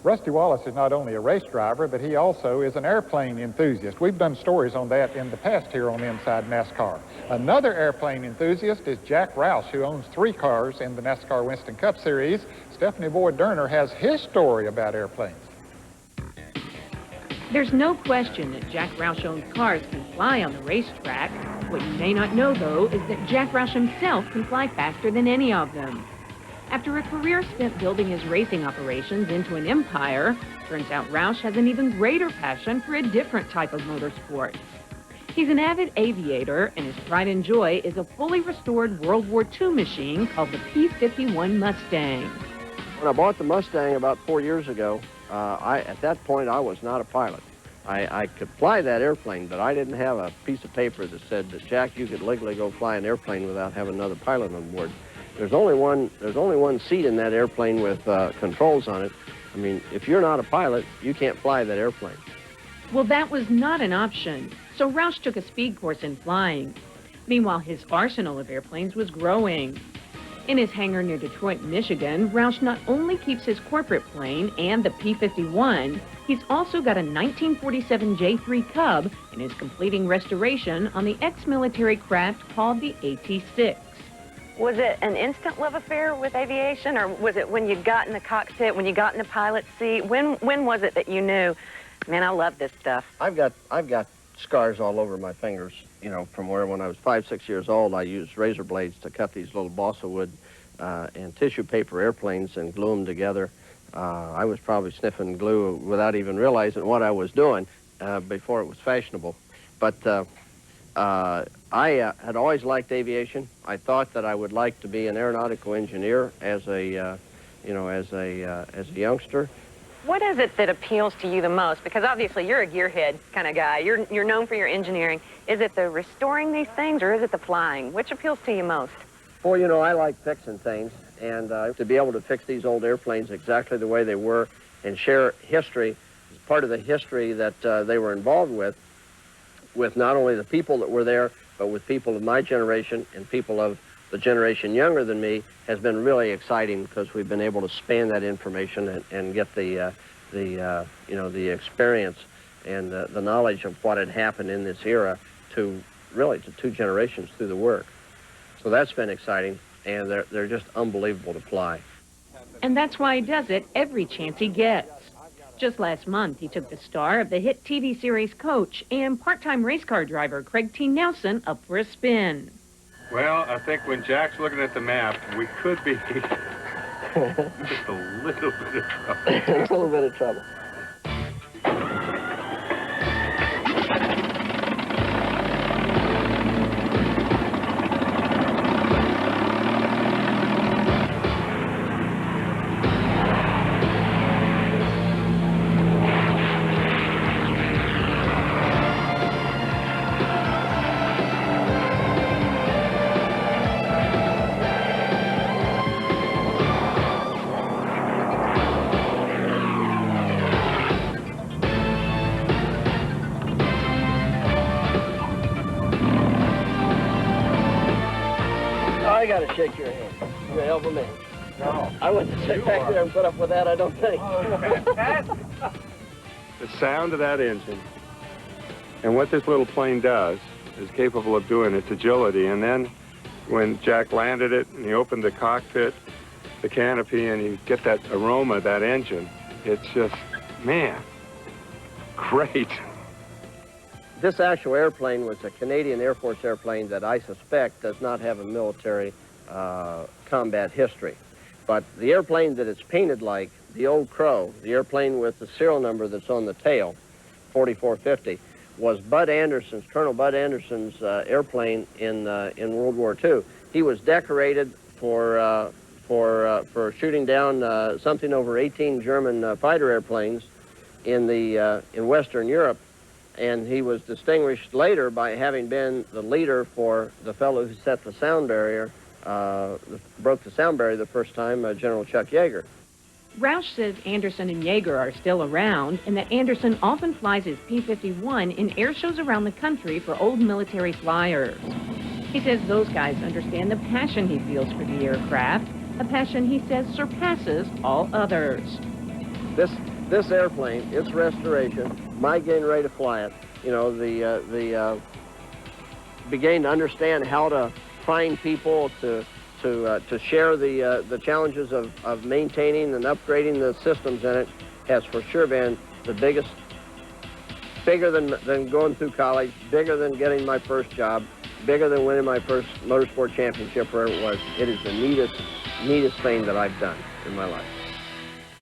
Rusty Wallace is not only a race driver, but he also is an airplane enthusiast. We've done stories on that in the past here on Inside NASCAR. Another airplane enthusiast is Jack Roush, who owns 3 cars in the NASCAR Winston Cup Series. Stephanie Boyd-Durner has his story about airplanes. There's no question that Jack Roush owns cars can fly on the racetrack. What you may not know, though, is that Jack Roush himself can fly faster than any of them. After a career spent building his racing operations into an empire, turns out Roush has an even greater passion for a different type of motorsport. He's an avid aviator, and his pride and joy is a fully restored World War II machine called the P-51 Mustang. When I bought the Mustang about 4 years ago, at that point I was not a pilot. I could fly that airplane, but I didn't have a piece of paper that said that, Jack, you could legally go fly an airplane without having another pilot on board. There's only one seat in that airplane with controls on it. I mean, if you're not a pilot, you can't fly that airplane. Well, that was not an option, so Roush took a speed course in flying. Meanwhile, his arsenal of airplanes was growing. In his hangar near Detroit, Michigan, Roush not only keeps his corporate plane and the P-51, he's also got a 1947 J3 Cub and is completing restoration on the ex-military craft called the AT-6. Was it an instant love affair with aviation, or was it when you got in the cockpit, when you got in the pilot's seat? When was it that you knew, man, I love this stuff? I've got scars all over my fingers, you know, from where when I was 5, 6 years old, I used razor blades to cut these little balsa wood and tissue paper airplanes and glue them together. I was probably sniffing glue without even realizing what I was doing before it was fashionable. But I had always liked aviation. I thought that I would like to be an aeronautical engineer as a youngster. What is it that appeals to you the most? Because obviously you're a gearhead kind of guy. You're known for your engineering. Is it the restoring these things, or is it the flying? Which appeals to you most? Well, you know, I like fixing things, and to be able to fix these old airplanes exactly the way they were and share history, part of the history that they were involved with not only the people that were there, but with people of my generation and people of the generation younger than me, has been really exciting, because we've been able to span that information and get the experience and the knowledge of what had happened in this era to 2 generations through the work. So that's been exciting, and they're just unbelievable to fly. And that's why he does it every chance he gets. Just last month, he took the star of the hit TV series Coach and part-time race car driver Craig T. Nelson up for a spin. Well, I think when Jack's looking at the map, we could be just a little bit of trouble. A little bit of trouble. I gotta shake your hand. You're a hell of a man. No. I wouldn't sit back there and put up with that, I don't think. The sound of that engine and what this little plane does is capable of doing its agility. And then when Jack landed it and he opened the cockpit, the canopy, and you get that aroma of that engine, it's just, man, great. This actual airplane was a Canadian Air Force airplane that I suspect does not have a military combat history. But the airplane that it's painted like, the Old Crow, the airplane with the serial number that's on the tail, 4450, was Colonel Bud Anderson's airplane in World War II. He was decorated for shooting down something over 18 German fighter airplanes in Western Europe. And he was distinguished later by having been the leader for the fellow who set the sound barrier, broke the sound barrier the first time, General Chuck Yeager. Roush says Anderson and Yeager are still around, and that Anderson often flies his P-51 in air shows around the country for old military flyers. He says those guys understand the passion he feels for the aircraft, a passion he says surpasses all others. this airplane, its restoration, my getting ready to fly it, you know, beginning to understand how to find people to share the challenges of maintaining and upgrading the systems in it has for sure been the biggest, bigger than going through college, bigger than getting my first job, bigger than winning my first motorsport championship, wherever it was. It is the neatest thing that I've done in my life.